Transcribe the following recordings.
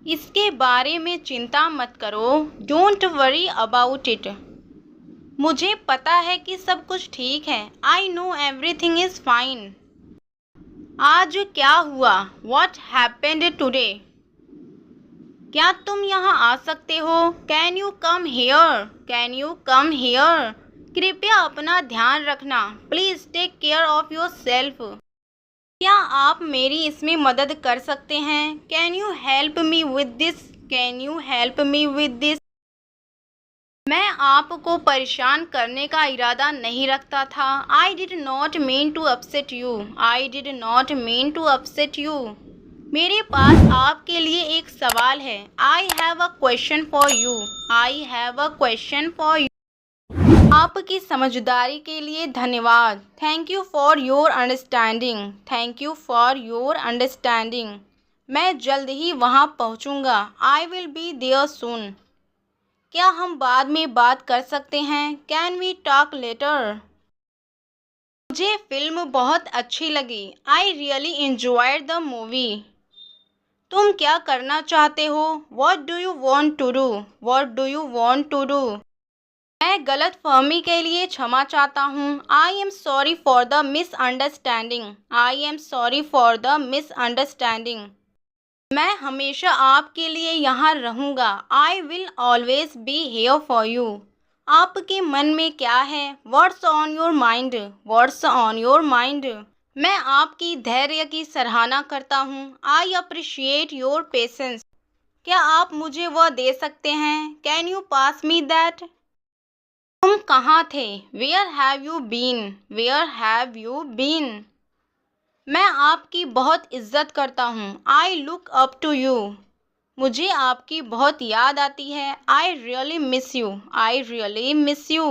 इसके बारे में चिंता मत करो। Don't worry about it. मुझे पता है कि सब कुछ ठीक है। I know everything is fine. आज क्या हुआ? What happened today? क्या तुम यहाँ आ सकते हो? Can you come here? Can you come here? कृपया अपना ध्यान रखना। Please take care of yourself. क्या आप मेरी इसमें मदद कर सकते हैं? Can you help me with this? Can you help me with this? मैं आपको परेशान करने का इरादा नहीं रखता था। I did not mean to upset you. I did not mean to upset you. मेरे पास आपके लिए एक सवाल है। I have a question for you. I have a question for you. आपकी समझदारी के लिए धन्यवाद। Thank you for your understanding. Thank you for your understanding. मैं जल्द ही वहाँ पहुँचूँगा। I will be there soon. क्या हम बाद में बात कर सकते हैं? Can we talk later? मुझे फिल्म बहुत अच्छी लगी। I really enjoyed the movie. तुम क्या करना चाहते हो? What do you want to do? What do you want to do? मैं गलतफहमी के लिए क्षमा चाहता हूँ। I am sorry for the misunderstanding. I am sorry for the misunderstanding. मैं हमेशा आपके लिए यहाँ रहूँगा। I will always be here for you. आपके मन में क्या है? What's on your mind? What's on your mind? मैं आपकी धैर्य की सराहना करता हूँ। I appreciate your patience. क्या आप मुझे वह दे सकते हैं? Can you pass me that? तुम कहाँ थे? Where have you been? Where have you been? मैं आपकी बहुत इज्जत करता हूँ। I look up to you. मुझे आपकी बहुत याद आती है। I really miss you. I really miss you.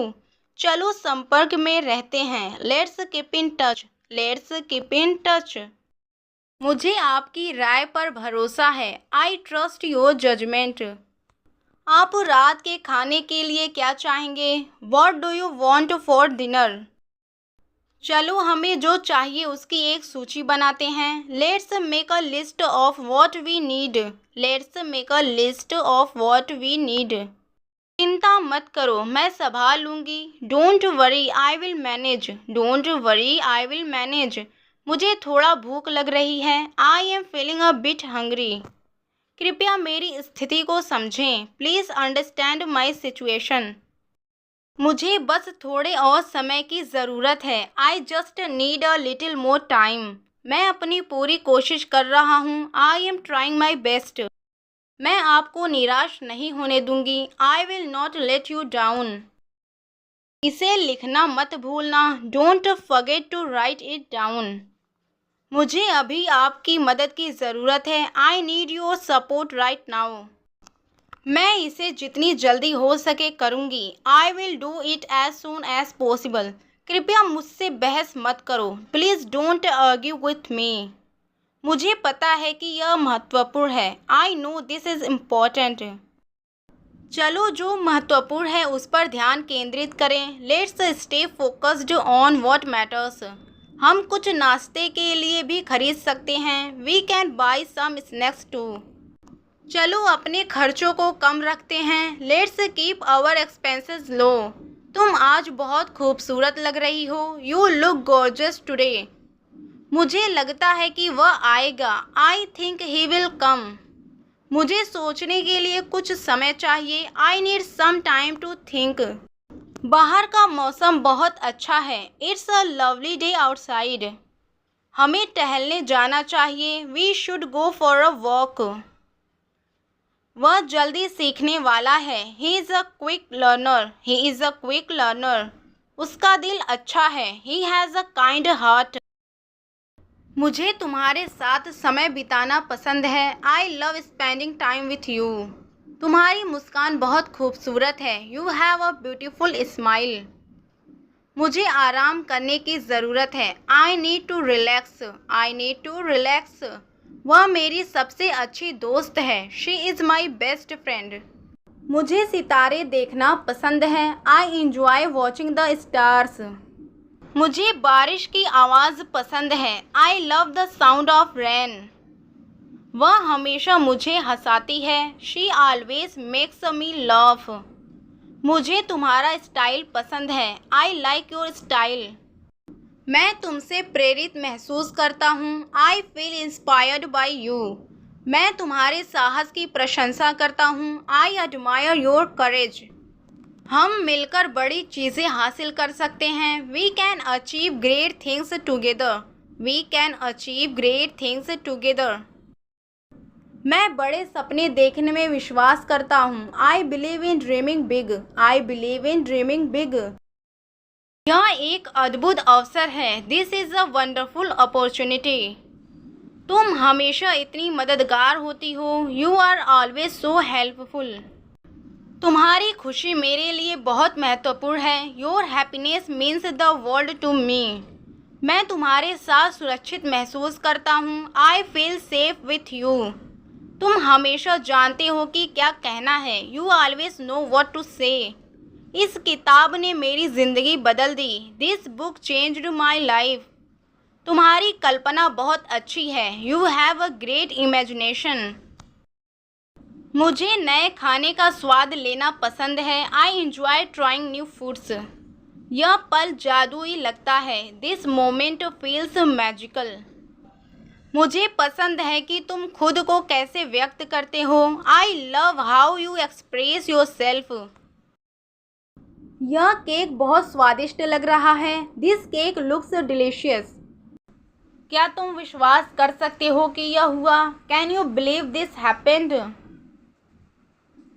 चलो संपर्क में रहते हैं। Let's keep in touch. Let's keep in touch. मुझे आपकी राय पर भरोसा है। I trust your judgment. आप रात के खाने के लिए क्या चाहेंगे? What do you want for dinner? चलो हमें जो चाहिए उसकी एक सूची बनाते हैं। Let's make a list of what we need. Let's make a list of what we need. चिंता मत करो, मैं संभाल लूँगी। Don't worry I will manage. Don't worry I will manage. मुझे थोड़ा भूख लग रही है। I am feeling a bit hungry. कृपया मेरी स्थिति को समझें। Please understand my situation. मुझे बस थोड़े और समय की ज़रूरत है। I just need a little more time. मैं अपनी पूरी कोशिश कर रहा हूँ। I am trying my best. मैं आपको निराश नहीं होने दूंगी। I will not let you down. इसे लिखना मत भूलना। Don't forget to write it down. मुझे अभी आपकी मदद की ज़रूरत है। I need your support right now. मैं इसे जितनी जल्दी हो सके करूँगी। I will do it as soon as possible. कृपया मुझसे बहस मत करो। Please don't argue with me. मुझे पता है कि यह महत्वपूर्ण है। I know this is important. चलो जो महत्वपूर्ण है उस पर ध्यान केंद्रित करें। Let's stay focused on what matters. हम कुछ नाश्ते के लिए भी खरीद सकते हैं। We can buy some snacks too. चलो अपने खर्चों को कम रखते हैं। Let's keep our expenses low. तुम आज बहुत खूबसूरत लग रही हो। You look gorgeous today. मुझे लगता है कि वह आएगा। I think he will come. मुझे सोचने के लिए कुछ समय चाहिए। I need some time to think. बाहर का मौसम बहुत अच्छा है। It's a lovely day outside. हमें टहलने जाना चाहिए। We should go for a walk. वह जल्दी सीखने वाला है। He is a quick learner. He is a quick learner. उसका दिल अच्छा है। He has a kind heart. मुझे तुम्हारे साथ समय बिताना पसंद है। I love spending time with you. तुम्हारी मुस्कान बहुत खूबसूरत है। You have a beautiful smile. मुझे आराम करने की ज़रूरत है। I need to relax. I need to relax. वह मेरी सबसे अच्छी दोस्त है। She is my best friend. मुझे सितारे देखना पसंद है। I enjoy watching the stars. मुझे बारिश की आवाज़ पसंद है। I love the sound of rain. वह हमेशा मुझे हंसाती है। She always makes me laugh. मुझे तुम्हारा स्टाइल पसंद है। I like your style. मैं तुमसे प्रेरित महसूस करता हूँ। I feel inspired by you. मैं तुम्हारे साहस की प्रशंसा करता हूँ। I admire your courage. हम मिलकर बड़ी चीज़ें हासिल कर सकते हैं। We can achieve great things together. We can achieve great things together. मैं बड़े सपने देखने में विश्वास करता हूँ। I believe in dreaming big. I believe in dreaming big. यह एक अद्भुत अवसर है। This is a wonderful opportunity. तुम हमेशा इतनी मददगार होती हो। You are always so helpful. तुम्हारी खुशी मेरे लिए बहुत महत्वपूर्ण है। Your happiness means the world to me. मैं तुम्हारे साथ सुरक्षित महसूस करता हूँ। I feel safe with you. तुम हमेशा जानते हो कि क्या कहना है। You always know what to say. इस किताब ने मेरी ज़िंदगी बदल दी। This book changed my life. तुम्हारी कल्पना बहुत अच्छी है। You have a great imagination. मुझे नए खाने का स्वाद लेना पसंद है। I enjoy trying new foods. यह पल जादुई लगता है। This moment feels magical. मुझे पसंद है कि तुम खुद को कैसे व्यक्त करते हो। I love how you express yourself. यह केक बहुत स्वादिष्ट लग रहा है। This cake looks delicious. क्या तुम विश्वास कर सकते हो कि यह हुआ। Can you believe this happened.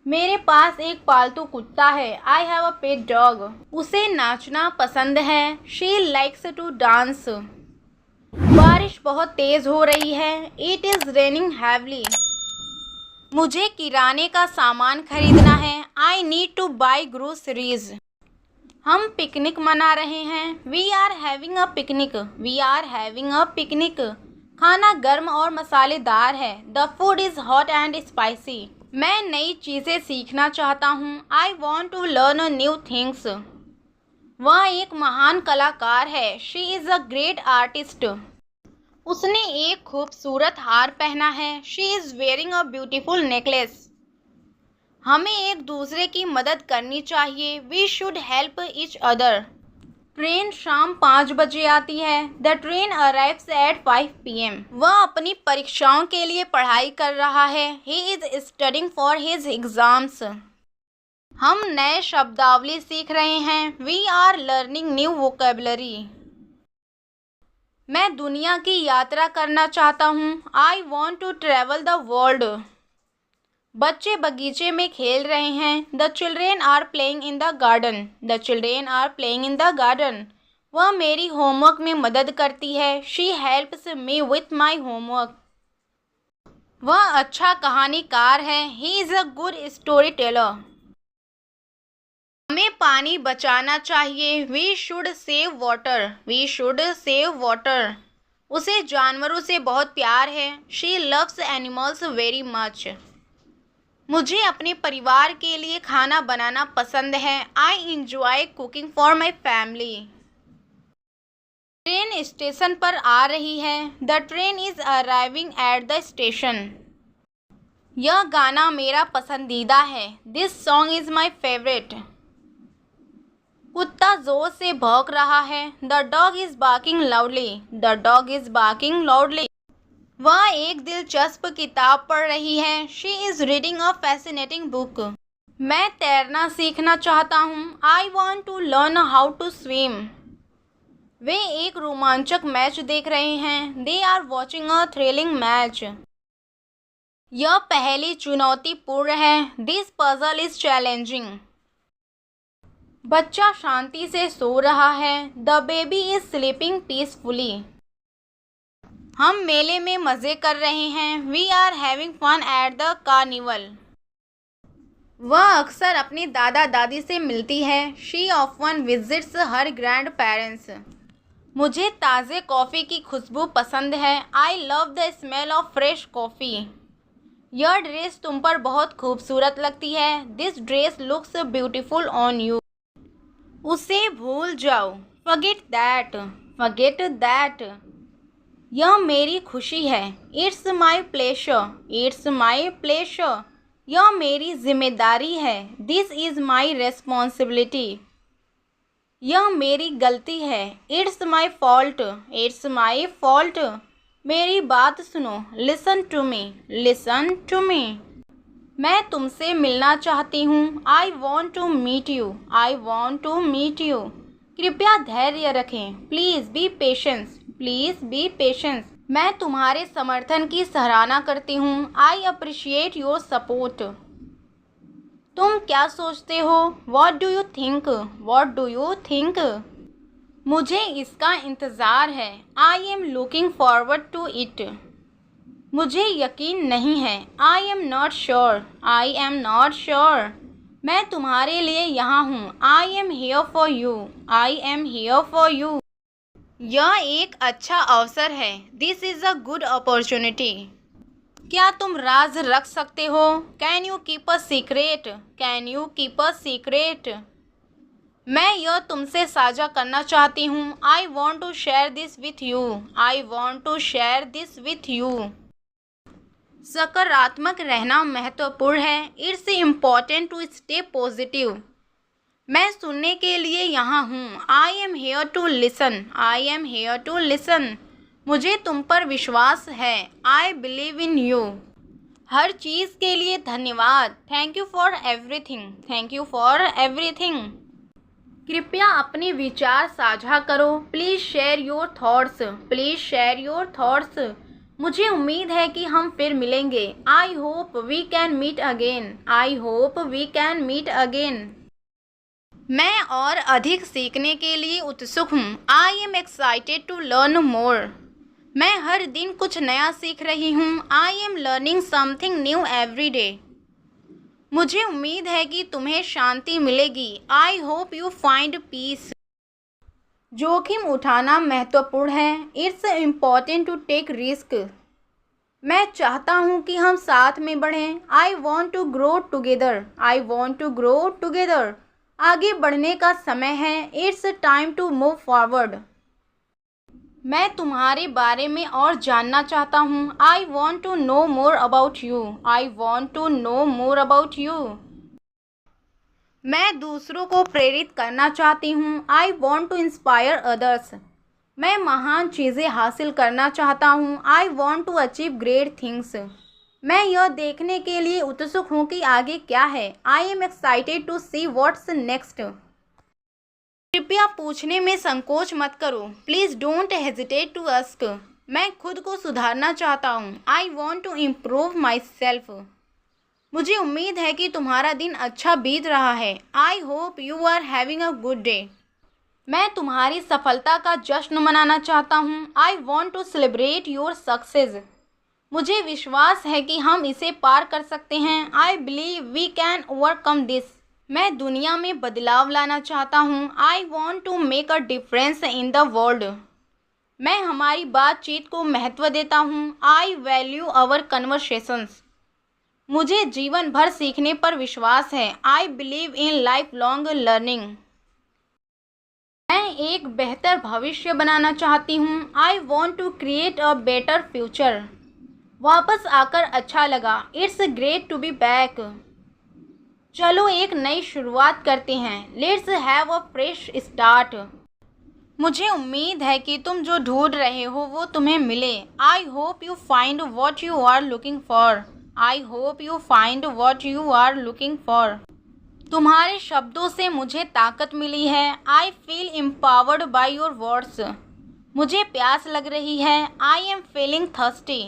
मेरे पास एक पालतू कुत्ता है। I have a pet dog. उसे नाचना पसंद है। She likes to dance. बारिश बहुत तेज़ हो रही है। It is raining heavily. मुझे किराने का सामान खरीदना है। I need to buy groceries. हम पिकनिक मना रहे हैं। We are having a picnic. We are having a picnic. खाना गर्म और मसालेदार है। The food is hot and spicy. मैं नई चीज़ें सीखना चाहता हूँ। I want to learn new things. वह एक महान कलाकार है। She is a great artist. उसने एक खूबसूरत हार पहना है। She is wearing a beautiful necklace. हमें एक दूसरे की मदद करनी चाहिए। We should help each other. Train शाम 5 बजे आती है। The train arrives at 5 PM। वह अपनी परीक्षाओं के लिए पढ़ाई कर रहा है। He is studying for his exams. हम नए शब्दावली सीख रहे हैं। We are learning new vocabulary. मैं दुनिया की यात्रा करना चाहता हूँ। I want to travel the world. बच्चे बगीचे में खेल रहे हैं। The children are playing in the garden. The children are playing in the garden. वह मेरी होमवर्क में मदद करती है। She helps me with my homework. वह अच्छा कहानीकार है। He is a good storyteller. हमें पानी बचाना चाहिए। We should save water. We should save water. उसे जानवरों से बहुत प्यार है। She loves animals very much. मुझे अपने परिवार के लिए खाना बनाना पसंद है। I enjoy cooking for my family. Train station पर आ रही है। The train is arriving at the station. यह गाना मेरा पसंदीदा है। This song is my favourite. कुत्ता जोर से भौंक रहा है। The dog is barking loudly. The dog is barking loudly. वह एक दिलचस्प किताब पढ़ रही है। She is reading a fascinating book. मैं तैरना सीखना चाहता हूँ। I want to learn how to swim. वे एक रोमांचक मैच देख रहे हैं। They are watching a thrilling match. यह पहेली चुनौतीपूर्ण है। This puzzle is challenging. बच्चा शांति से सो रहा है। The baby is sleeping peacefully. हम मेले में मज़े कर रहे हैं। We are having fun at the carnival. वह अक्सर अपने दादा दादी से मिलती है। She often visits her grandparents. मुझे ताज़े कॉफ़ी की खुशबू पसंद है। I love the smell of fresh coffee. यह ड्रेस तुम पर बहुत खूबसूरत लगती है। This dress looks beautiful on you. उसे भूल जाओ। Forget that. Forget that. यह मेरी खुशी है। It's my pleasure. It's my pleasure. यह मेरी जिम्मेदारी है। This is my responsibility. यह मेरी गलती है। It's my fault. It's my fault. मेरी बात सुनो। Listen to me. Listen to me. मैं तुमसे मिलना चाहती हूँ। I want to meet you. I want to meet you. कृपया धैर्य रखें। Please be patience. Please be patience. मैं तुम्हारे समर्थन की सराहना करती हूँ। I appreciate your support. तुम क्या सोचते हो? What do you think? What do you think? मुझे इसका इंतज़ार है। I am looking forward to it. मुझे यकीन नहीं है। I am not sure. I am not sure. मैं तुम्हारे लिए यहाँ हूँ। I am here for you. I am here for you. यह एक अच्छा अवसर है। This is a good opportunity. क्या तुम राज रख सकते हो? Can you keep a secret? Can you keep a secret? मैं यह तुमसे साझा करना चाहती हूँ। I want to share this with you. I want to share this with you. सकारात्मक रहना महत्वपूर्ण है। It's important to stay positive. मैं सुनने के लिए यहाँ हूँ। I am here to listen. I am here to listen. मुझे तुम पर विश्वास है। I believe in you. हर चीज़ के लिए धन्यवाद। Thank you for everything. Thank you for everything. कृपया अपने विचार साझा करो। Please share your thoughts. Please share your thoughts. मुझे उम्मीद है कि हम फिर मिलेंगे। I hope we can meet again. I hope we can meet again. मैं और अधिक सीखने के लिए उत्सुक हूँ। I am excited to learn more. मैं हर दिन कुछ नया सीख रही हूँ। I am learning something new every day. मुझे उम्मीद है कि तुम्हें शांति मिलेगी। I hope you find peace. जोखिम उठाना महत्वपूर्ण है। It's important to take risk. मैं चाहता हूँ कि हम साथ में बढ़ें। I want to grow together. I want to grow together. आगे बढ़ने का समय है। It's time to move forward. मैं तुम्हारे बारे में और जानना चाहता हूँ। I want to know more about you. I want to know more about you. मैं दूसरों को प्रेरित करना चाहती हूँ। I want to inspire others. मैं महान चीज़ें हासिल करना चाहता हूँ। I want to achieve great things. मैं यह देखने के लिए उत्सुक हूँ कि आगे क्या है। I am excited to see what's next. कृपया पूछने में संकोच मत करो। Please don't hesitate to ask. मैं खुद को सुधारना चाहता हूँ। I want to improve myself. मुझे उम्मीद है कि तुम्हारा दिन अच्छा बीत रहा है। I hope you are having a good day. मैं तुम्हारी सफलता का जश्न मनाना चाहता हूँ। I want to celebrate your success. मुझे विश्वास है कि हम इसे पार कर सकते हैं। I believe we can overcome this. मैं दुनिया में बदलाव लाना चाहता हूँ। I want to make a difference in the world. मैं हमारी बातचीत को महत्व देता हूँ। I value our conversations. मुझे जीवन भर सीखने पर विश्वास है। I believe in lifelong learning. मैं एक बेहतर भविष्य बनाना चाहती हूँ। I want to create a better future. वापस आकर अच्छा लगा। It's great to be back. चलो एक नई शुरुआत करते हैं। Let's have a fresh start. मुझे उम्मीद है कि तुम जो ढूंढ रहे हो वो तुम्हें मिले। I hope you find what you are looking for. I hope you find what you are looking for. तुम्हारे शब्दों से मुझे ताकत मिली है। I feel empowered by your words. मुझे प्यास लग रही है। I am feeling thirsty.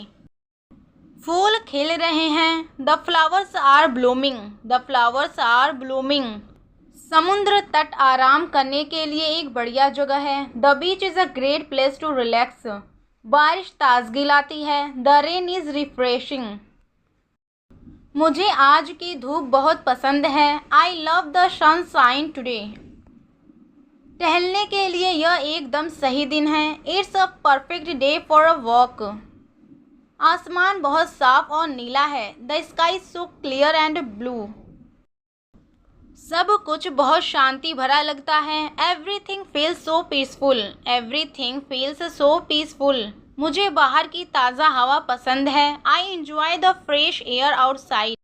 फूल खिल रहे हैं। The flowers are blooming. The flowers are blooming. समुद्र तट आराम करने के लिए एक बढ़िया जगह है। The beach is a great place to relax. बारिश ताजगी लाती है। The rain is refreshing. मुझे आज की धूप बहुत पसंद है। I love the sunshine today. टहलने के लिए यह एकदम सही दिन है। It's a perfect day for a walk. आसमान बहुत साफ और नीला है। The sky so clear and blue. सब कुछ बहुत शांति भरा लगता है। Everything feels so peaceful. Everything feels so peaceful. मुझे बाहर की ताज़ा हवा पसंद है। I enjoy the fresh air outside.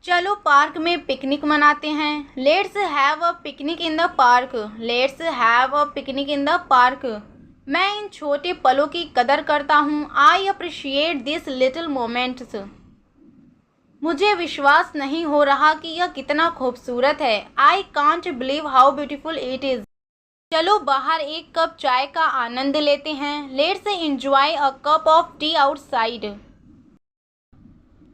चलो पार्क में पिकनिक मनाते हैं। Let's have a picnic in the park. Let's have a picnic in the park. मैं इन छोटे पलों की कदर करता हूँ। I appreciate this little moments. मुझे विश्वास नहीं हो रहा कि यह कितना खूबसूरत है। आई can't believe how beautiful it is. चलो बाहर एक कप चाय का आनंद लेते हैं। Let's enjoy a cup of T outside.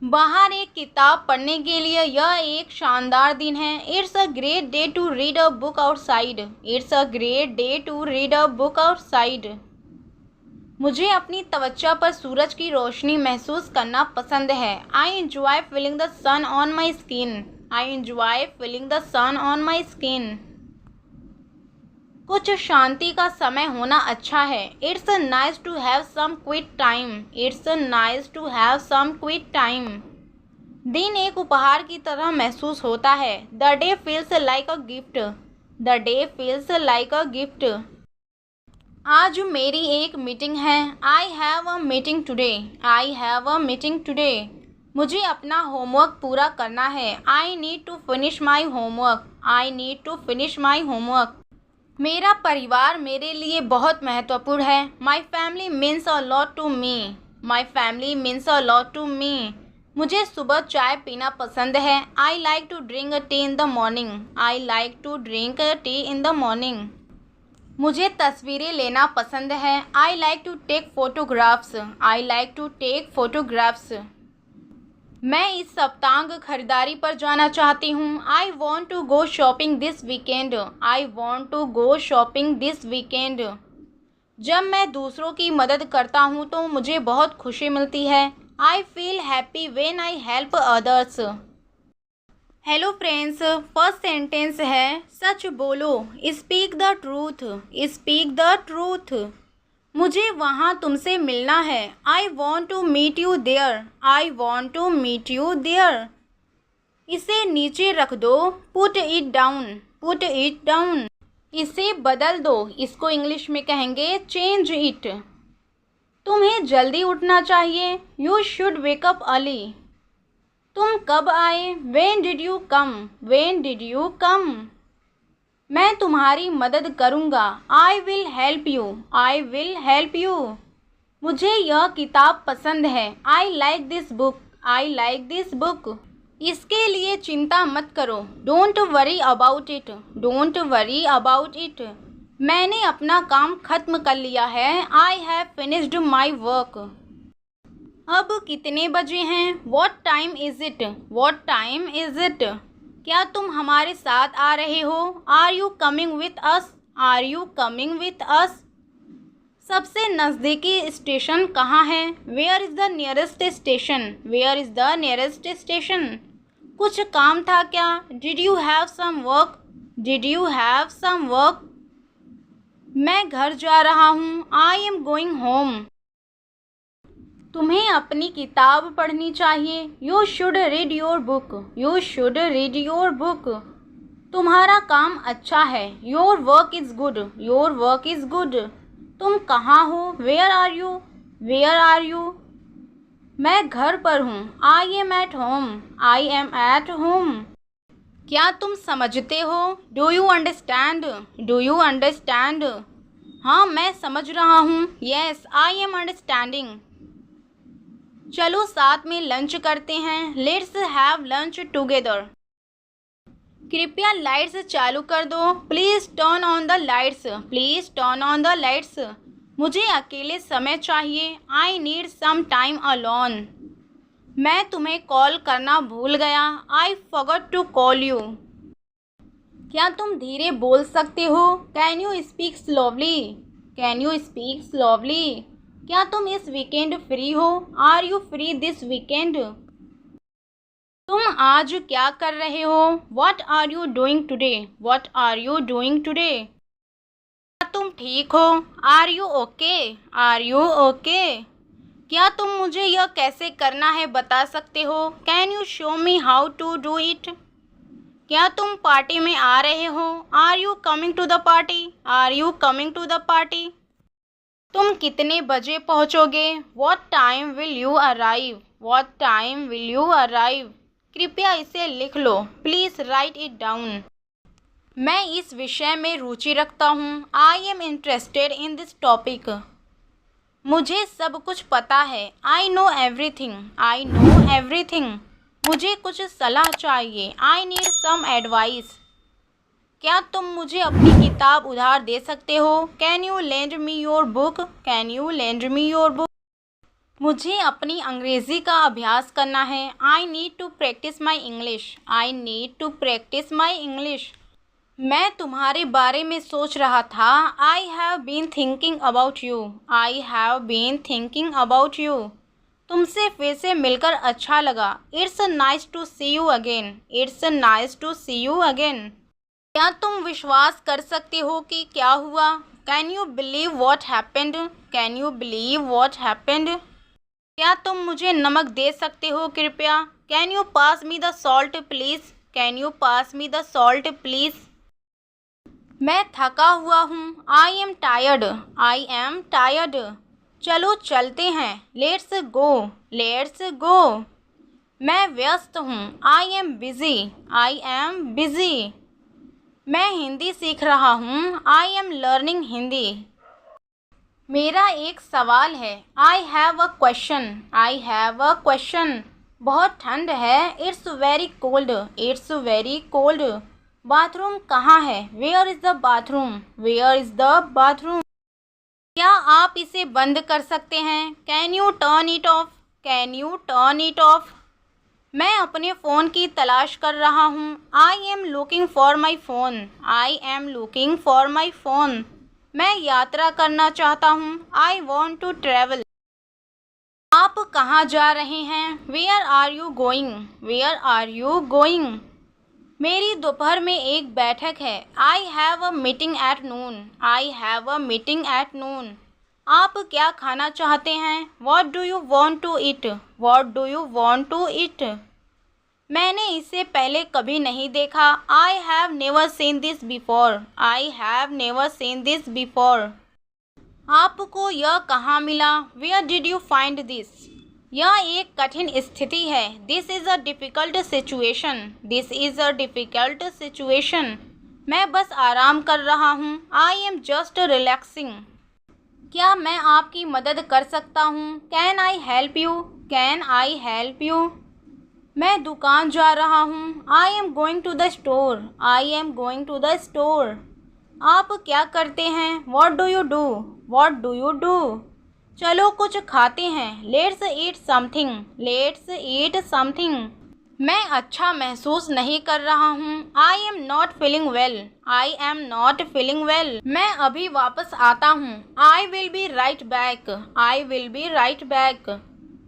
बाहर एक किताब पढ़ने के लिए यह एक शानदार दिन है। It's a great day to read a book outside. It's a great day to read a book outside. मुझे अपनी त्वचा पर सूरज की रोशनी महसूस करना पसंद है। I enjoy feeling the sun on my skin. I enjoy feeling the sun on my skin. कुछ शांति का समय होना अच्छा है। It's nice to have some quiet time. It's nice to have some quiet time. दिन एक उपहार की तरह महसूस होता है। The day feels like a gift. The day feels like a gift. आज मेरी एक मीटिंग है। I have a meeting today. I have a meeting today. मुझे अपना होमवर्क पूरा करना है। I need to finish my homework. I need to finish my homework. मेरा परिवार मेरे लिए बहुत महत्वपूर्ण है। My family means a lot to me. My family means a lot to me. मुझे सुबह चाय पीना पसंद है। I like to drink tea in the morning. I like to drink tea in the morning. मुझे तस्वीरें लेना पसंद है। I like to take photographs. I like to take photographs. मैं इस सप्तांग खरीदारी पर जाना चाहती हूँ। I want to go shopping this weekend. I want to go shopping this weekend. जब मैं दूसरों की मदद करता हूँ तो मुझे बहुत खुशी मिलती है। I feel happy when I help others. Hello friends, first sentence है सच बोलो। Speak the truth. Speak the truth. मुझे वहाँ तुमसे मिलना है। I want to meet you there. I want to meet you there. इसे नीचे रख दो। Put it down. Put it down. इसे बदल दो। इसको इंग्लिश में कहेंगे चेंज इट। तुम्हें जल्दी उठना चाहिए। You should wake up early. तुम कब आए। When did you come. When did you come. मैं तुम्हारी मदद करूँगा। I will help you. I will help you. मुझे यह किताब पसंद है। I like this book. I like this book. इसके लिए चिंता मत करो। Don't worry about it. Don't worry about it. मैंने अपना काम खत्म कर लिया है। I have finished my work. अब कितने बजे हैं। What time is it. What time is it. क्या तुम हमारे साथ आ रहे हो। Are you coming with us. Are you coming with us. सबसे नज़दीकी स्टेशन कहाँ है। Where is the nearest station. Where is the nearest station. कुछ काम था क्या। Did you have some work. Did you have some work. मैं घर जा रहा हूँ। I am going home. तुम्हें अपनी किताब पढ़नी चाहिए। You should read your book. You should read your book. तुम्हारा काम अच्छा है। Your work is good. Your work is good. तुम कहाँ हो। Where are you. Where are you. मैं घर पर हूँ। I am at home. I am at home. क्या तुम समझते हो। Do you understand. Do you understand. हाँ मैं समझ रहा हूँ। Yes I am understanding. चलो साथ में लंच करते हैं। Let's have lunch together. कृपया लाइट्स चालू कर दो। Please turn on the lights. Please turn on the lights. मुझे अकेले समय चाहिए। I need some time alone. मैं तुम्हें कॉल करना भूल गया। I forgot to call you. क्या तुम धीरे बोल सकते हो। Can you speak slowly. Can you speak slowly. क्या तुम इस वीकेंड फ्री हो। Are you free this weekend. तुम आज क्या कर रहे हो। What are you doing today. What are you doing today. क्या तुम ठीक हो। Are you okay. Are you okay. क्या तुम मुझे यह कैसे करना है बता सकते हो। Can you show me how to do it. क्या तुम पार्टी में आ रहे हो। Are you coming to the party. Are you coming to the party. तुम कितने बजे पहुँचोगे? What time will you arrive? What time will you arrive? कृपया इसे लिख लो। Please write it down. मैं इस विषय में रुचि रखता हूँ। I am interested in this topic. मुझे सब कुछ पता है। I know everything. I know everything. मुझे कुछ सलाह चाहिए। I need some advice. क्या तुम मुझे अपनी किताब उधार दे सकते हो? Can you lend me your book? Can you lend me your book? मुझे अपनी अंग्रेज़ी का अभ्यास करना है। I need to practice my English. I need to practice my English. मैं तुम्हारे बारे में सोच रहा था। I have been thinking about you. I have been thinking about you. तुमसे फिर से मिलकर अच्छा लगा। It's nice to see you again. It's nice to see you again. क्या तुम विश्वास कर सकते हो कि क्या हुआ? Can you believe what happened? Can you believe what happened? क्या तुम मुझे नमक दे सकते हो कृपया? Can you pass me the salt please? Can you pass me the salt please? मैं थका हुआ हूँ। I am tired. I am tired. चलो चलते हैं। Let's go. Let's go. मैं व्यस्त हूँ। I am busy. I am busy. मैं हिंदी सीख रहा हूँ। I am learning Hindi. मेरा एक सवाल है। I have a question. I have a question. बहुत ठंड है। It's very cold. It's very cold. Bathroom कहाँ है? Where is the bathroom? Where is the bathroom? क्या आप इसे बंद कर सकते हैं? Can you turn it off? Can you turn it off? मैं अपने फ़ोन की तलाश कर रहा हूँ। I am looking for my phone. I am looking for my phone. मैं यात्रा करना चाहता हूँ। I want to travel. आप कहाँ जा रहे हैं? Where are you going? Where are you going? मेरी दोपहर में एक बैठक है। I have a meeting at noon. I have a meeting at noon. आप क्या खाना चाहते हैं? What do you want to eat? What do you want to eat? मैंने इसे पहले कभी नहीं देखा। I have never seen this before. I have never seen this before. आपको यह कहाँ मिला? Where did you find this? यह एक कठिन स्थिति है। This is a difficult situation. This is a difficult situation. मैं बस आराम कर रहा हूँ। I am just relaxing. क्या मैं आपकी मदद कर सकता हूँ? Can I help you? Can I help you? मैं दुकान जा रहा हूँ। I am going to the store. I am going to the store. आप क्या करते हैं? What do you do? What do you do? चलो कुछ खाते हैं। Let's eat something. Let's eat something. मैं अच्छा महसूस नहीं कर रहा हूँ। I am not feeling well. I am not feeling well. मैं अभी वापस आता हूँ। I will be right back. I will be right back.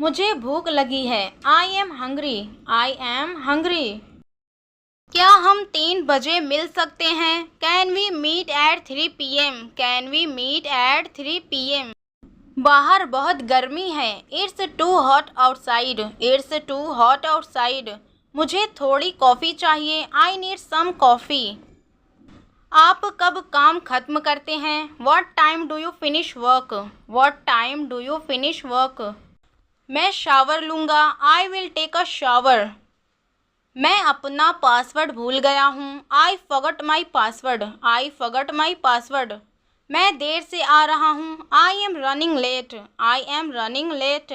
मुझे भूख लगी है। I am hungry. I am hungry. क्या हम 3 बजे मिल सकते हैं? Can we meet at 3 p.m. Can we meet at 3 p.m. बाहर बहुत गर्मी है। It's too hot outside. It's too hot outside. मुझे थोड़ी कॉफ़ी चाहिए। I need some coffee. आप कब काम खत्म करते हैं? What time do you finish work? What time do you finish work? मैं शावर लूँगा। I will take a shower. मैं अपना पासवर्ड भूल गया हूँ। I forgot my password. I forgot my password. मैं देर से आ रहा हूँ। I am running late. I am running late.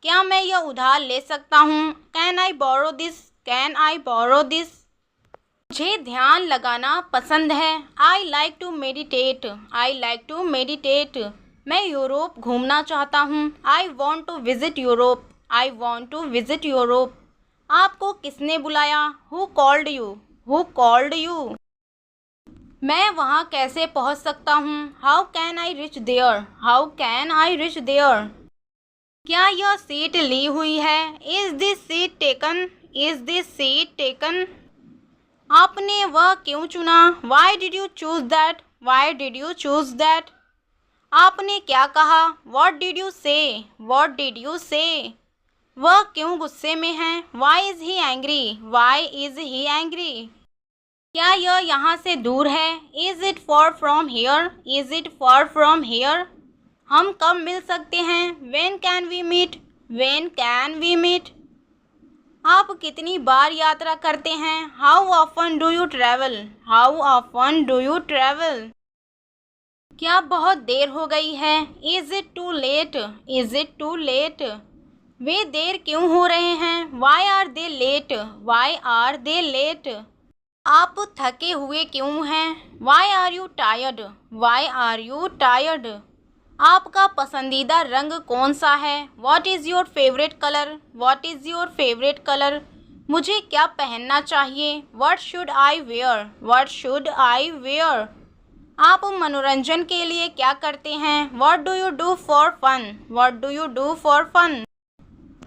क्या मैं यह उधार ले सकता हूँ? Can I borrow this? Can I borrow this? मुझे ध्यान लगाना पसंद है। I like to meditate. I like to meditate. मैं यूरोप घूमना चाहता हूँ। I want to visit Europe. I want to visit Europe. आपको किसने बुलाया? Who called you? Who called you? मैं वहाँ कैसे पहुँच सकता हूँ? How can I reach there? How can I reach there? क्या यह सीट ली हुई है? Is this seat taken? Is this seat taken? आपने वह क्यों चुना? Why did you choose that? Why did you choose that? आपने क्या कहा? What did you say? What did you say? वह क्यों गुस्से में है? Why is he angry? Why is he angry? क्या यह यहाँ से दूर है? Is it far from here? Is it far from here? हम कब मिल सकते हैं? When can we meet? When can we meet? आप कितनी बार यात्रा करते हैं? How often do you travel? How often do you travel? क्या बहुत देर हो गई है? Is it too late? Is it too late? वे देर क्यों हो रहे हैं? Why are they late? Why are they late? आप थके हुए क्यों हैं? Why are you tired? Why are you tired? आपका पसंदीदा रंग कौन सा है? What is your favorite color? What is your favorite color? मुझे क्या पहनना चाहिए? What should I wear? What should I wear? आप मनोरंजन के लिए क्या करते हैं? What do you do for fun? What do you do for fun?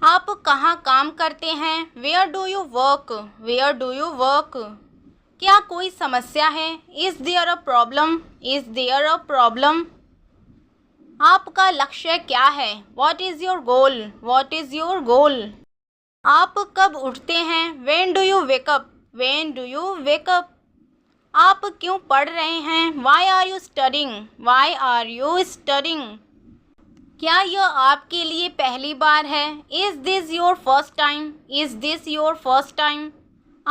आप कहाँ काम करते हैं? Where do you work? Where do you work? क्या कोई समस्या है? Is there a problem? Is there a problem? आपका लक्ष्य क्या है? What is your goal? What is your goal? आप कब उठते हैं? When do you wake up? When do you wake up? आप क्यों पढ़ रहे हैं? Why are you studying? Why are you studying? क्या यह आपके लिए पहली बार है? Is this your first time? Is this your first time?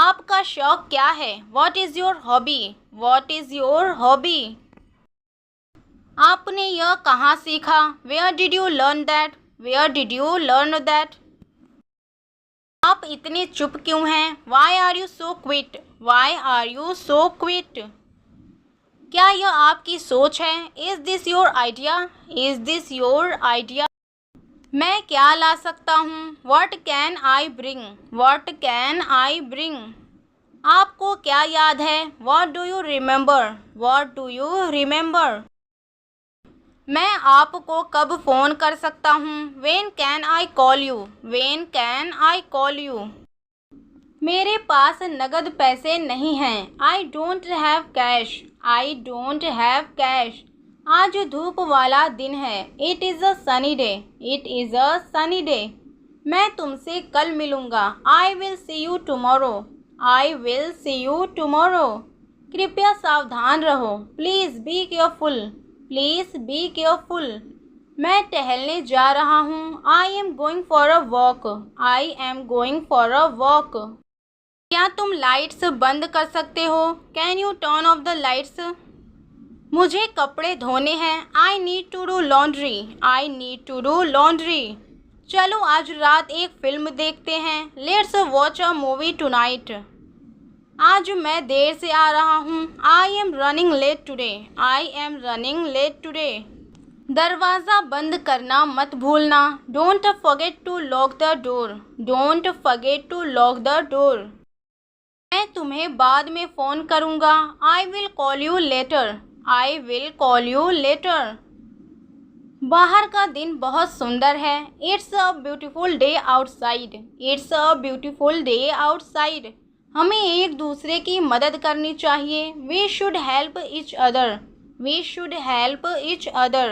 आपका शौक क्या है? What is your hobby? What is your hobby? आपने यह कहाँ सीखा? Where did you learn that? Where did you learn that? आप इतने चुप क्यों हैं? Why are you so quiet? Why are you so quiet? क्या यह आपकी सोच है? Is this your idea? Is this your idea? मैं क्या ला सकता हूँ? What can I bring? What can I bring? आपको क्या याद है? What do you remember? What do you remember? मैं आपको कब फ़ोन कर सकता हूँ? When can I call you? When can I call you? मेरे पास नगद पैसे नहीं हैं. I don't have cash. I don't have cash. आज धूप वाला दिन है. It is a sunny day. It is a sunny day. मैं तुमसे कल मिलूँगा. I will see you tomorrow. I will see you tomorrow. कृपया सावधान रहो. Please be careful. Please be careful. मैं टहलने जा रहा हूँ. I am going for a walk. I am going for a walk. क्या तुम लाइट्स बंद कर सकते हो? Can you turn off the lights? मुझे कपड़े धोने हैं. I need to do laundry. I need to do laundry. चलो आज रात एक फिल्म देखते हैं. Let's watch a movie tonight. आज मैं देर से आ रहा हूँ. I am running late today. I am running late today. दरवाज़ा बंद करना मत भूलना. Don't forget to lock the door. Don't forget to lock the door. मैं तुम्हें बाद में फ़ोन करूँगा. I will call you later. I will call you later. बाहर का दिन बहुत सुंदर है. It's a beautiful day outside. It's a beautiful day outside. हमें एक दूसरे की मदद करनी चाहिए. We should help each other. We should help each other.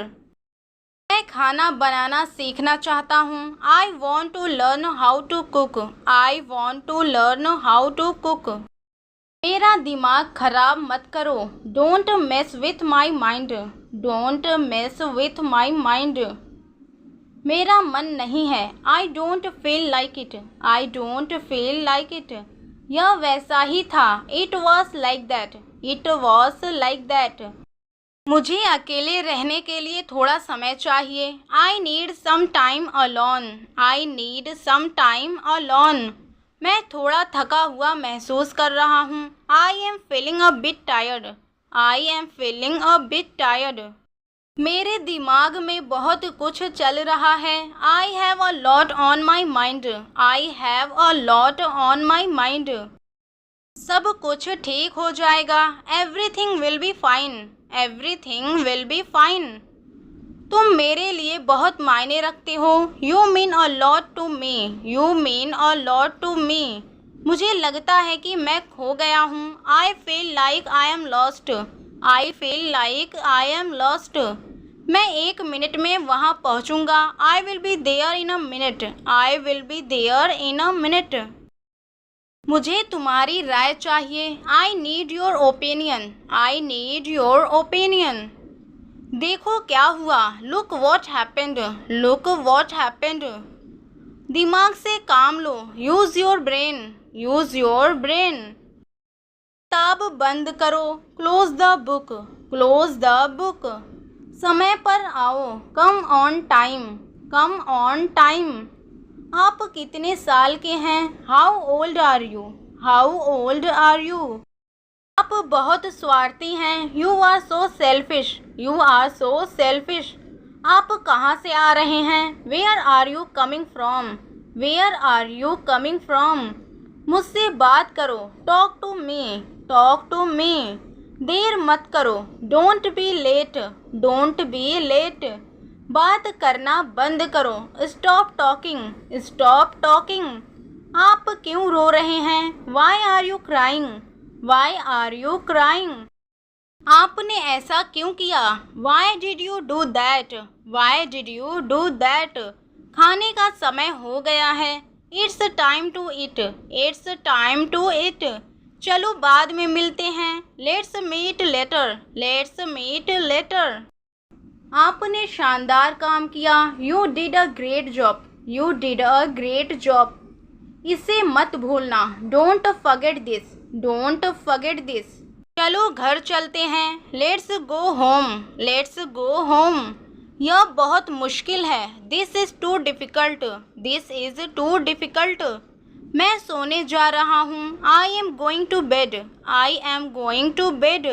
मैं खाना बनाना सीखना चाहता हूँ. I want to learn how to cook. I want to learn how to cook. मेरा दिमाग खराब मत करो. Don't mess with my mind. Don't mess with my mind. मेरा मन नहीं है. I don't feel like it. I don't feel like it. यह वैसा ही था. It was like that. It was like that. मुझे अकेले रहने के लिए थोड़ा समय चाहिए. I need some time alone. I need some time alone. मैं थोड़ा थका हुआ महसूस कर रहा हूँ. I am feeling a bit tired. I am feeling a bit tired. मेरे दिमाग में बहुत कुछ चल रहा है. I have a lot on my mind. I have a lot on my mind. सब कुछ ठीक हो जाएगा. Everything will be fine. Everything will be fine. तुम मेरे लिए बहुत मायने रखते हो. You mean a lot to me. You mean a lot to me. मुझे लगता है कि मैं खो गया हूँ. I feel like I am lost. I feel like I am lost. मैं 1 मिनट में वहाँ पहुँचूँगा. I will be there in a minute. I will be there in a minute. मुझे तुम्हारी राय चाहिए. I need your opinion. I need your opinion. देखो क्या हुआ, look what happened, look what happened. दिमाग से काम लो, use your brain, use your brain. किताब बंद करो, close the book, close the book. समय पर आओ, come on time, come on time. आप कितने साल के हैं, how old are you, how old are you. आप बहुत स्वार्थी हैं, you are so selfish, you are so selfish. आप कहाँ से आ रहे हैं, where are you coming from, where are you coming from. मुझसे बात करो, talk to me, talk to me. देर मत करो, don't be late, don't be late. बात करना बंद करो, स्टॉप टॉकिंग, स्टॉप टॉकिंग। आप क्यों रो रहे हैं, why are you crying, why are you crying. आपने ऐसा क्यों किया, why did you do that, why did you do that. खाने का समय हो गया है, it's time to eat, it's time to eat. चलो बाद में मिलते हैं, let's meet later, let's meet later. आपने शानदार काम किया, you did a great job, you did a great job. इसे मत भूलना, don't forget this, don't forget this. चलो घर चलते हैं, let's go home, let's go home. यह बहुत मुश्किल है, this is too difficult, this is too difficult. मैं सोने जा रहा हूँ, I am going to bed, I am going to bed.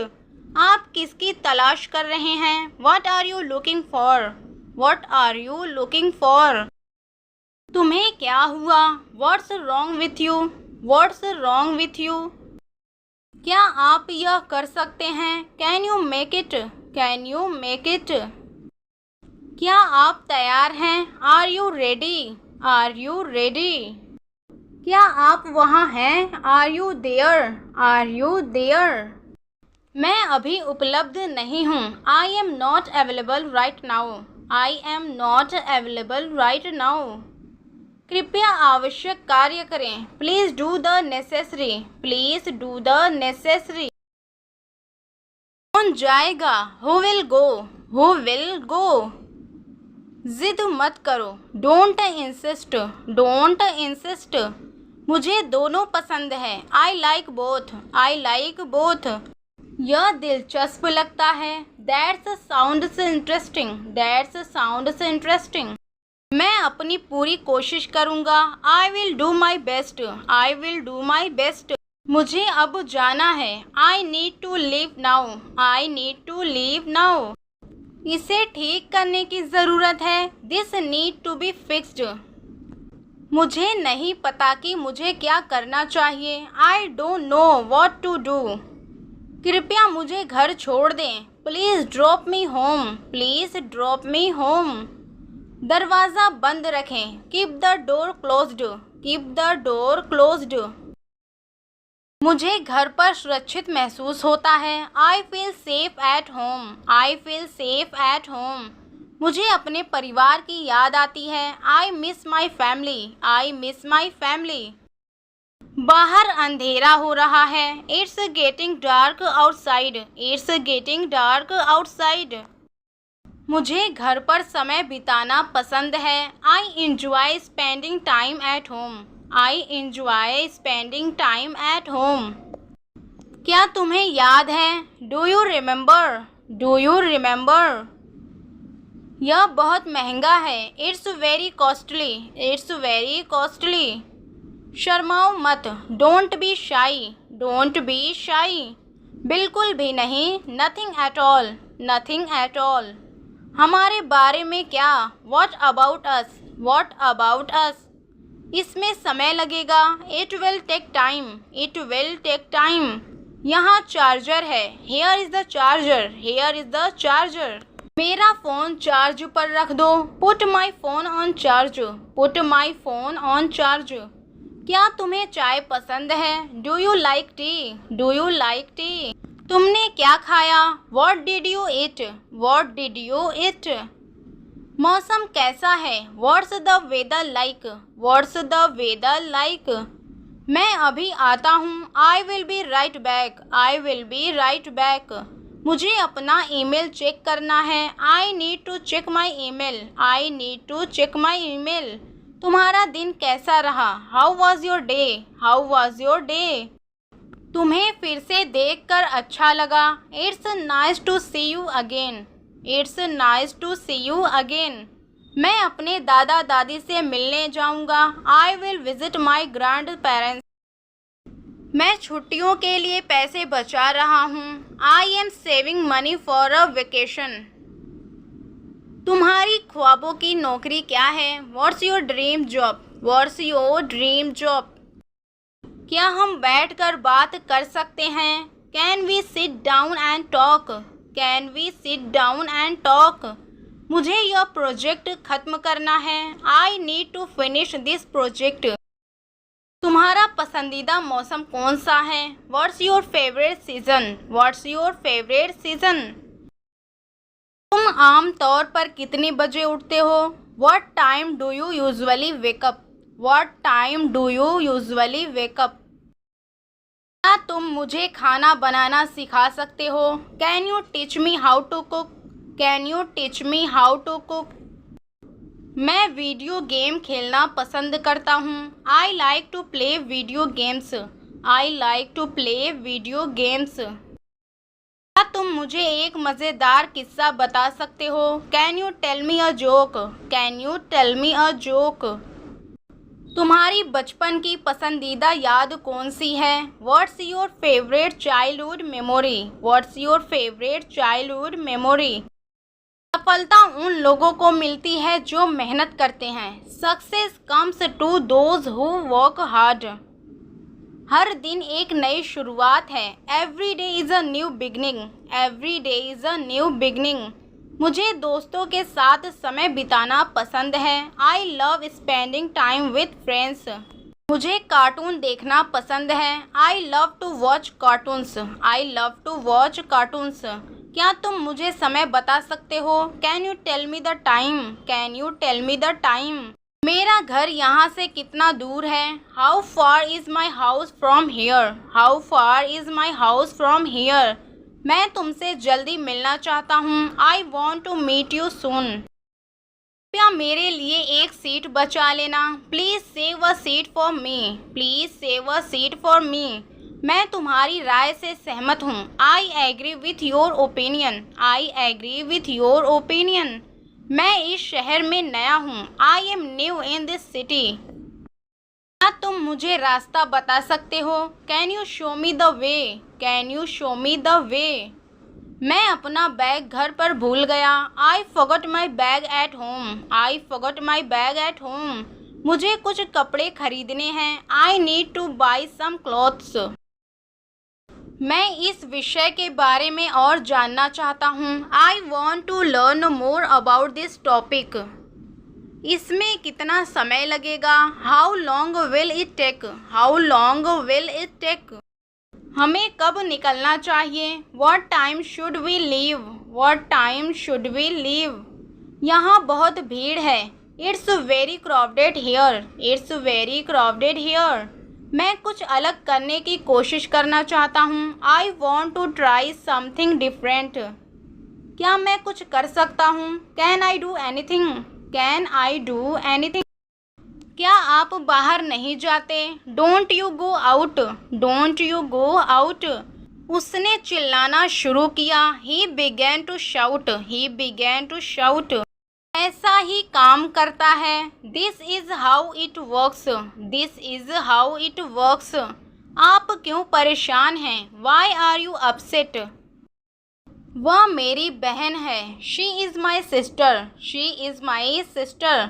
आप किसकी तलाश कर रहे हैं, what are you looking for, what are you looking for. तुम्हें क्या हुआ, what's wrong with you, what's wrong with you. क्या आप यह कर सकते हैं, can you make it, can you make it. क्या आप तैयार हैं, are you ready, are you ready. क्या आप वहाँ हैं, are you there, are you there. मैं अभी उपलब्ध नहीं हूँ, I am not available right now, I am not available right now. कृपया आवश्यक कार्य करें, please do the necessary, please do the necessary. कौन जाएगा, who will go, who will go. जिद मत करो, डोंट इंसिस्ट, डोंट इंसिस्ट। मुझे दोनों पसंद है, I like both, I like both. यह दिलचस्प लगता है, that's sounds interesting, that's sounds interesting. मैं अपनी पूरी कोशिश करूँगा, I will do my best, I will do my best. मुझे अब जाना है, I need to leave now, I need to leave now. इसे ठीक करने की ज़रूरत है, this need to be fixed. मुझे नहीं पता कि मुझे क्या करना चाहिए, I don't know what to do. कृपया मुझे घर छोड़ दें, please drop me home, please drop me home. दरवाज़ा बंद रखें, keep the door closed, keep the door closed. मुझे घर पर सुरक्षित महसूस होता है, I feel safe at home, I feel safe at home. मुझे अपने परिवार की याद आती है, I miss my family, I miss my family. बाहर अंधेरा हो रहा है, it's getting dark outside, it's getting dark outside. मुझे घर पर समय बिताना पसंद है, I enjoy spending time at home, I enjoy spending time at home. क्या तुम्हें याद है, do you remember, do you remember. यह बहुत महंगा है, it's very costly, it's very costly. शर्माओ मत, don't be shy, don't be shy. बिल्कुल भी नहीं, nothing at all, nothing at all. हमारे बारे में क्या, what about us, what about us. इसमें समय लगेगा, it will take time, it will take time. यहाँ चार्जर है, here is the charger, here is the charger. मेरा फ़ोन चार्ज पर रख दो, put my phone on charge, put my phone on charge. क्या तुम्हें चाय पसंद है, do you like tea, do you like tea. तुमने क्या खाया, what did you eat, what did you eat. मौसम कैसा है, what's the weather like, what's the weather like. मैं अभी आता हूँ, I will be right back, I will be right back. मुझे अपना ईमेल चेक करना है। I need to check my email. I need to check my email. तुम्हारा दिन कैसा रहा? How was your day? How was your day? तुम्हें फिर से देखकर अच्छा लगा। It's nice to see you again. It's nice to see you again. मैं अपने दादा दादी से मिलने जाऊंगा। I will visit my grandparents. मैं छुट्टियों के लिए पैसे बचा रहा हूँ। I am saving money for a vacation. तुम्हारी ख्वाबों की नौकरी क्या है? What's your dream job? What's your dream job? क्या हम बैठकर बात कर सकते हैं? Can we sit down and talk? Can we sit down and talk? मुझे यह प्रोजेक्ट खत्म करना है। I need to finish this project. तुम्हारा पसंदीदा मौसम कौन सा है? What's your favourite season? What's your favourite season? तुम आम तौर पर कितने बजे उठते हो? What time do you usually wake up? What time do you usually wake up? क्या तुम मुझे खाना बनाना सिखा सकते हो? Can you teach me how to cook? Can you teach me how to cook? मैं वीडियो गेम खेलना पसंद करता हूँ। I like to play video games. I like to play video games. क्या तुम मुझे एक मज़ेदार किस्सा बता सकते हो? Can you tell me a joke? Can you tell me a joke? तुम्हारी बचपन की पसंदीदा याद कौन सी है? What's your favourite childhood memory? What's your favourite childhood memory? सफलता उन लोगों को मिलती है जो मेहनत करते हैं। Success comes to those who work hard. हर दिन एक नई शुरुआत है। Every day is a new beginning. Every day is a new beginning. मुझे दोस्तों के साथ समय बिताना पसंद है। I love spending time with friends. मुझे कार्टून देखना पसंद है। I love to watch cartoons. I love to watch cartoons. क्या तुम मुझे समय बता सकते हो? Can you tell me the time? Can you tell me the time? मेरा घर यहाँ से कितना दूर है? How far is my house from here? How far is my house from here? मैं तुमसे जल्दी मिलना चाहता हूँ। I want to meet you soon. कृपया मेरे लिए एक सीट बचा लेना। Please save a seat for me. Please save a seat for me. मैं तुम्हारी राय से सहमत हूँ। I agree with your opinion. I agree with your opinion. मैं इस शहर में नया हूँ। I am new in this city. क्या तुम मुझे रास्ता बता सकते हो? Can you show me the way? Can you show me the way? मैं अपना बैग घर पर भूल गया। I forgot my bag at home. I forgot my bag at home. मुझे कुछ कपड़े खरीदने हैं। I need to buy some clothes. मैं इस विषय के बारे में और जानना चाहता हूँ। I want to learn more about this topic. इसमें कितना समय लगेगा? How long will it take? How long will it take? हमें कब निकलना चाहिए? What time should we leave? What time should we leave? यहाँ बहुत भीड़ है। It's very crowded here. It's very crowded here. मैं कुछ अलग करने की कोशिश करना चाहता हूँ। I want to try something different. क्या मैं कुछ कर सकता हूँ? Can I do anything? Can I do anything? क्या आप बाहर नहीं जाते? Don't you go out? Don't you go out? उसने चिल्लाना शुरू किया। He began to shout. He began to shout. ऐसा ही काम करता है। This is how it works. This is how it works. आप क्यों परेशान हैं? Why are you upset? वह मेरी बहन है। She is my sister. She is my sister.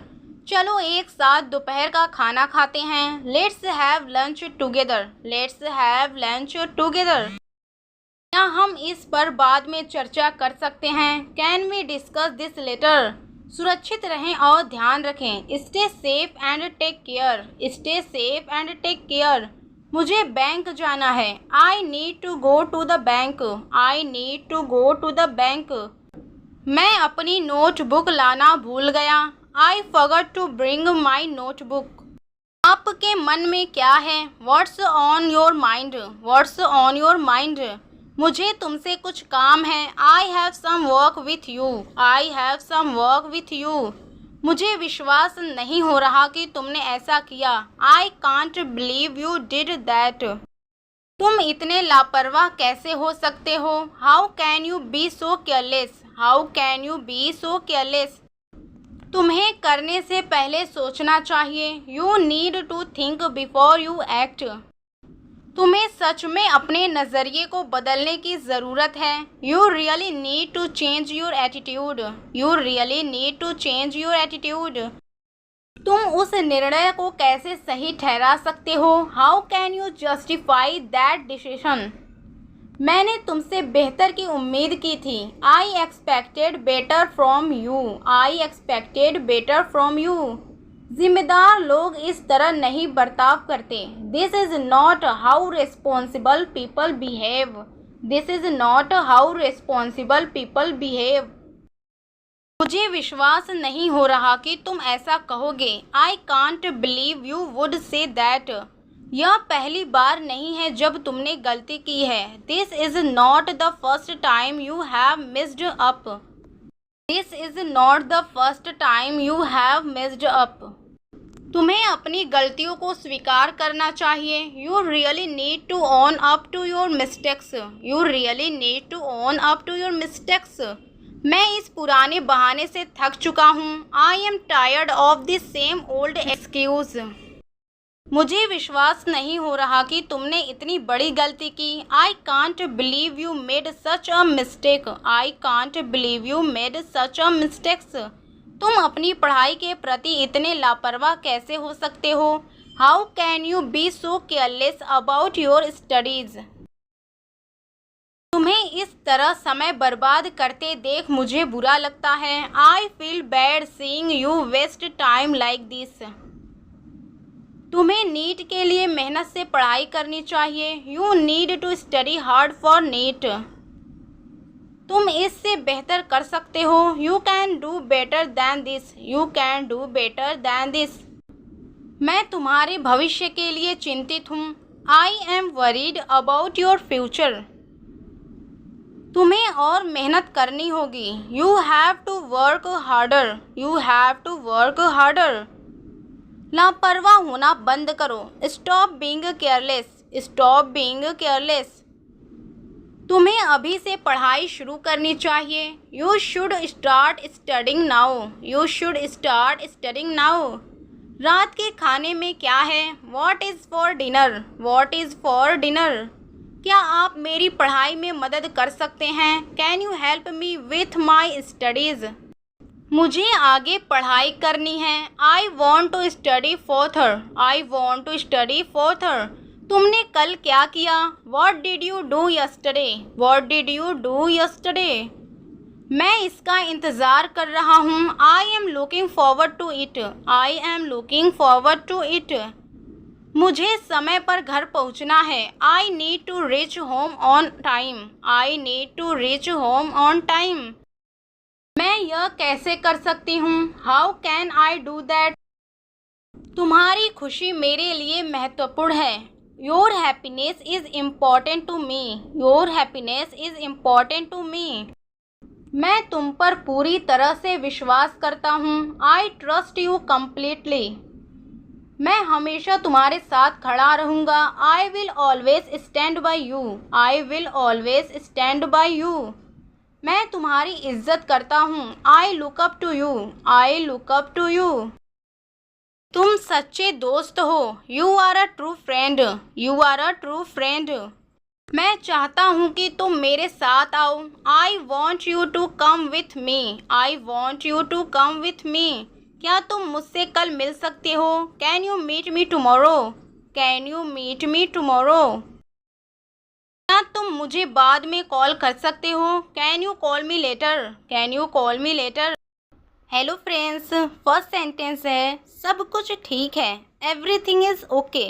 चलो एक साथ दोपहर का खाना खाते हैं। Let's have lunch together. Let's have lunch together. क्या हम इस पर बाद में चर्चा कर सकते हैं? Can we discuss this letter? सुरक्षित रहें और ध्यान रखें। Stay safe and take care. Stay safe and take care. मुझे बैंक जाना है। I need to go to the bank. I need to go to the bank. मैं अपनी नोटबुक लाना भूल गया। I forgot to bring my notebook. आपके मन में क्या है? What's on your mind? What's on your mind? मुझे तुमसे कुछ काम है। I have some work with you. I have some work with you. मुझे विश्वास नहीं हो रहा कि तुमने ऐसा किया। I can't believe you did that. तुम इतने लापरवाह कैसे हो सकते हो? How can you be so careless? How can you be so careless? तुम्हें करने से पहले सोचना चाहिए। You need to think before you act. तुम्हें सच में अपने नज़रिए को बदलने की ज़रूरत है। You really need to change your attitude. You really need to change your attitude. तुम उस निर्णय को कैसे सही ठहरा सकते हो? How can you justify that decision? मैंने तुमसे बेहतर की उम्मीद की थी। I expected better from you. I expected better from you. जिम्मेदार लोग इस तरह नहीं बर्ताव करते। This is not how responsible people behave. This is not how responsible people behave. मुझे विश्वास नहीं हो रहा कि तुम ऐसा कहोगे। आई can't believe you would say that. यह पहली बार नहीं है जब तुमने गलती की है। This is not the first time you have missed up. This is not the first time you have missed up. तुम्हें अपनी गलतियों को स्वीकार करना चाहिए। You really need to own up to your mistakes. You really need to own up to your mistakes. मैं इस पुराने बहाने से थक चुका हूँ। I am tired of this same old excuse. मुझे विश्वास नहीं हो रहा कि तुमने इतनी बड़ी गलती की। आई can't believe you made such a mistake. I can't believe you made such a mistakes. तुम अपनी पढ़ाई के प्रति इतने लापरवाह कैसे हो सकते हो? How can you be so careless about your studies? तुम्हें इस तरह समय बर्बाद करते देख मुझे बुरा लगता है। I feel bad seeing you waste time like this. तुम्हें नीट के लिए मेहनत से पढ़ाई करनी चाहिए। You need to study hard for NEET. तुम इससे बेहतर कर सकते हो। You can do better than this. You can do better than this. मैं तुम्हारे भविष्य के लिए चिंतित हूँ। I am worried about your future. तुम्हें और मेहनत करनी होगी। You have to work harder. You have to work harder. लापरवाह होना बंद करो। Stop being careless. Stop being careless. तुम्हें अभी से पढ़ाई शुरू करनी चाहिए। You should start studying now. You should start studying now. रात के खाने में क्या है? What is for dinner? What is for dinner? क्या आप मेरी पढ़ाई में मदद कर सकते हैं? Can you help me with my studies? मुझे आगे पढ़ाई करनी है। I want to study further. I want to study further. तुमने कल क्या किया? What did you do yesterday? What did you do yesterday? मैं इसका इंतज़ार कर रहा हूँ। I am looking forward to it. I am looking forward to it. मुझे समय पर घर पहुँचना है। I need to reach home on time. I need to reach home on time. मैं यह कैसे कर सकती हूँ? How can I do that? तुम्हारी खुशी मेरे लिए महत्वपूर्ण है। Your happiness is important to me. Your happiness is important to me. मैं तुम पर पूरी तरह से विश्वास करता हूँ। I trust you completely. मैं हमेशा तुम्हारे साथ खड़ा रहूँगा। I will always stand by you. I will always stand by you. मैं तुम्हारी इज्जत करता हूँ। I look up to you. I look up to you. तुम सच्चे दोस्त हो। You are a true friend. You are a true friend. मैं चाहता हूँ कि तुम मेरे साथ आओ। I want you to come with me. I want you to come with me. क्या तुम मुझसे कल मिल सकते हो? Can you meet me tomorrow? Can you meet me tomorrow? क्या तुम मुझे बाद में कॉल कर सकते हो? Can you call me later? Can you call me later? Hello friends, first sentence है सब कुछ ठीक है। Everything is okay.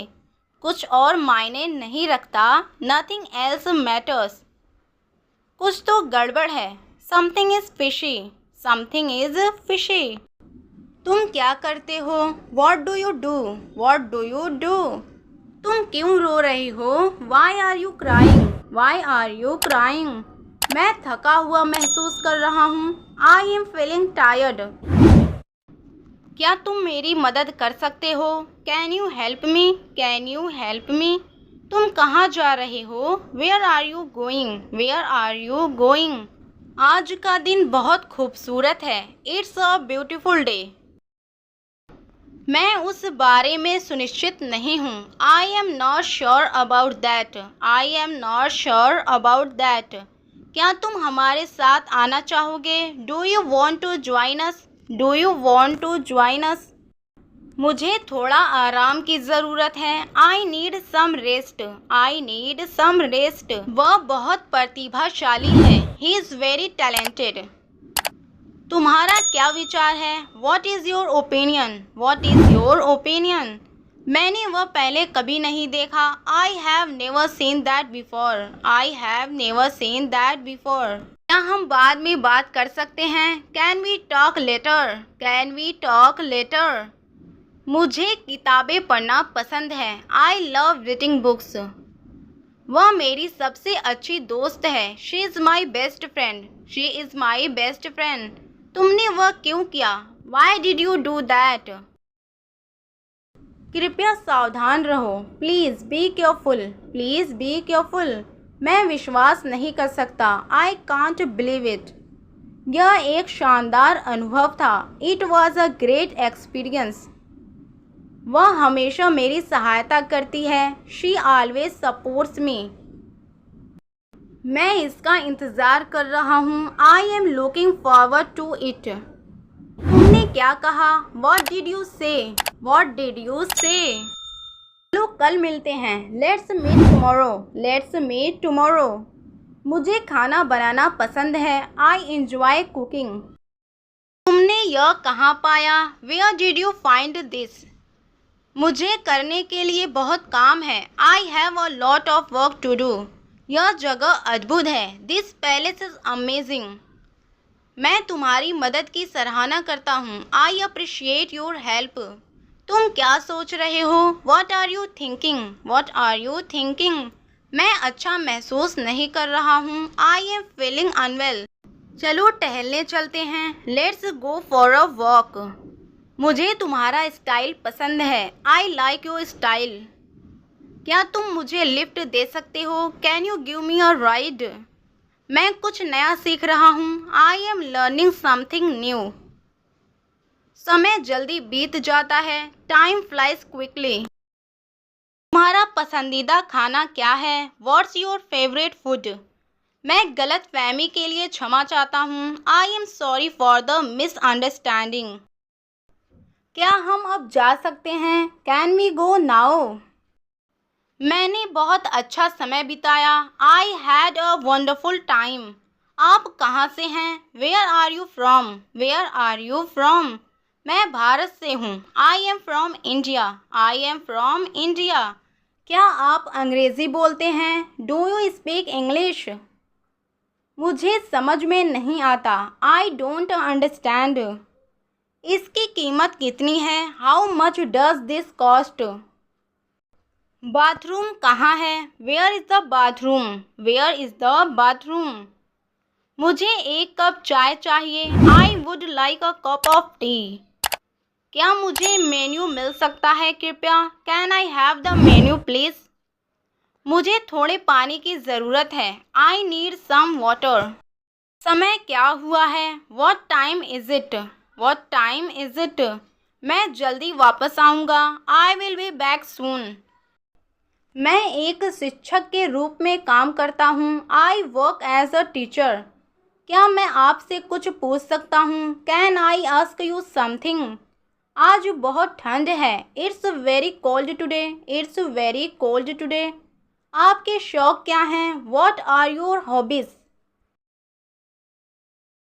कुछ और मायने नहीं रखता। Nothing else matters. कुछ तो गड़बड़ है। Something is fishy. Something is fishy. तुम क्या करते हो? What do you do? What do you do? तुम क्यों रो रही हो? Why are you crying? Why are you crying? मैं थका हुआ महसूस कर रहा हूँ। I am feeling tired. क्या तुम मेरी मदद कर सकते हो? Can you help me? Can you help me? तुम कहाँ जा रहे हो? Where are you going? Where are you going? आज का दिन बहुत खूबसूरत है। It's a beautiful day. मैं उस बारे में सुनिश्चित नहीं हूँ। I am not sure about that. I am not sure about that. क्या तुम हमारे साथ आना चाहोगे? Do you want to join us? Do you want to join us? मुझे थोड़ा आराम की ज़रूरत है। I need some rest. I need some rest. वह बहुत प्रतिभाशाली है। He is very talented. तुम्हारा क्या विचार है? What is your opinion? What is your opinion? मैंने वह पहले कभी नहीं देखा। I have never seen that before. I have never seen that before. क्या हम बाद में बात कर सकते हैं? Can we talk later? Can we talk later? मुझे किताबें पढ़ना पसंद है। I love reading books. वह मेरी सबसे अच्छी दोस्त है। She is my best friend. She is my best friend. तुमने वह क्यों किया? Why did you do that? कृपया सावधान रहो। Please be careful. Please be careful. मैं विश्वास नहीं कर सकता। आई कांट बिलीव इट। यह एक शानदार अनुभव था। It was a great experience. वह हमेशा मेरी सहायता करती है। शी ऑलवेज सपोर्ट्स मी। मैं इसका इंतज़ार कर रहा हूँ। I am looking forward to it. तुमने क्या कहा? What did you say? What did you say? चलो कल मिलते हैं। Let's meet tomorrow. Let's meet tomorrow. मुझे खाना बनाना पसंद है। I enjoy cooking. तुमने यह कहाँ पाया? Where did you find this? मुझे करने के लिए बहुत काम है। I have a lot of work to do. यह जगह अद्भुत है। This palace is amazing. मैं तुम्हारी मदद की सराहना करता हूँ। I appreciate your help. तुम क्या सोच रहे हो? What are you thinking? What are you thinking? मैं अच्छा महसूस नहीं कर रहा हूँ। I am feeling unwell. चलो टहलने चलते हैं। Let's go for a walk. मुझे तुम्हारा स्टाइल पसंद है। I like your style. क्या तुम मुझे लिफ्ट दे सकते हो? Can you give me a ride? मैं कुछ नया सीख रहा हूँ। I am learning something new. समय जल्दी बीत जाता है। Time flies quickly. तुम्हारा पसंदीदा खाना क्या है? What's your favourite food? मैं गलतफहमी के लिए क्षमा चाहता हूँ। I am sorry for the misunderstanding. क्या हम अब जा सकते हैं? Can we go now? मैंने बहुत अच्छा समय बिताया। I had a wonderful time. आप कहाँ से हैं? Where are you from? Where are you from? मैं भारत से हूँ। I am from India. I am from India. क्या आप अंग्रेज़ी बोलते हैं? Do you speak English? मुझे समझ में नहीं आता। I don't understand. इसकी कीमत कितनी है? How much does this cost? Bathroom कहाँ है? Where is the bathroom? Where is the bathroom? मुझे एक कप चाय चाहिए। I would like a cup of tea. क्या मुझे मेन्यू मिल सकता है कृपया? Can I have the menu please? मुझे थोड़े पानी की ज़रूरत है। I need some water. समय क्या हुआ है? What time is it? What time is it? मैं जल्दी वापस आऊँगा। I will be back soon. मैं एक शिक्षक के रूप में काम करता हूँ। I work as a teacher. क्या मैं आपसे कुछ पूछ सकता हूँ? Can I ask you something? आज बहुत ठंड है। It's very cold today. It's very cold today. आपके शौक क्या हैं? What are your hobbies?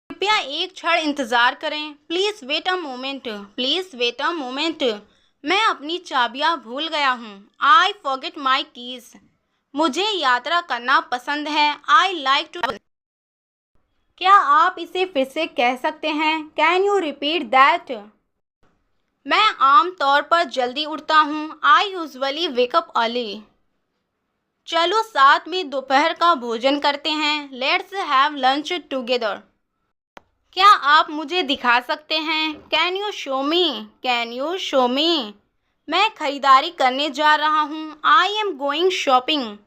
कृपया एक क्षण इंतज़ार करें। Please wait a moment. Please wait a moment. मैं अपनी चाबियां भूल गया हूँ। I forget my keys. मुझे यात्रा करना पसंद है। I like to. क्या आप इसे फिर से कह सकते हैं? Can you repeat that? मैं आम तौर पर जल्दी उठता हूँ। I usually wake up early. चलो साथ में दोपहर का भोजन करते हैं। Let's have lunch together. क्या आप मुझे दिखा सकते हैं? Can you show me? Can you show me? मैं खरीदारी करने जा रहा हूँ। I am going shopping.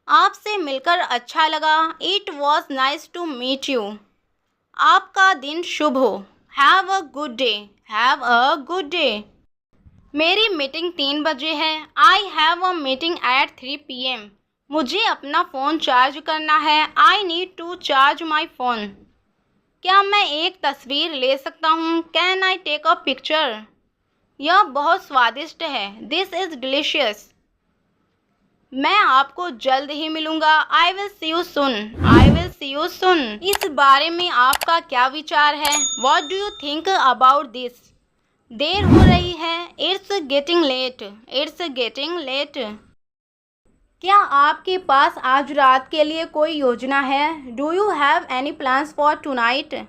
आपसे मिलकर अच्छा लगा। It was nice to meet you. आपका दिन शुभ हो। Have a good day. Have a good day. मेरी मीटिंग 3 बजे है। I have a meeting at 3 PM। मुझे अपना फ़ोन चार्ज करना है। I need to charge my phone. क्या मैं एक तस्वीर ले सकता हूँ? Can I take a picture? यह बहुत स्वादिष्ट है। This is delicious. मैं आपको जल्द ही मिलूंगा। I will see you soon. I will see you soon. इस बारे में आपका क्या विचार है? What do you think about this? देर हो रही है। It's getting late. It's getting late. क्या आपके पास आज रात के लिए कोई योजना है? Do you have any plans for tonight?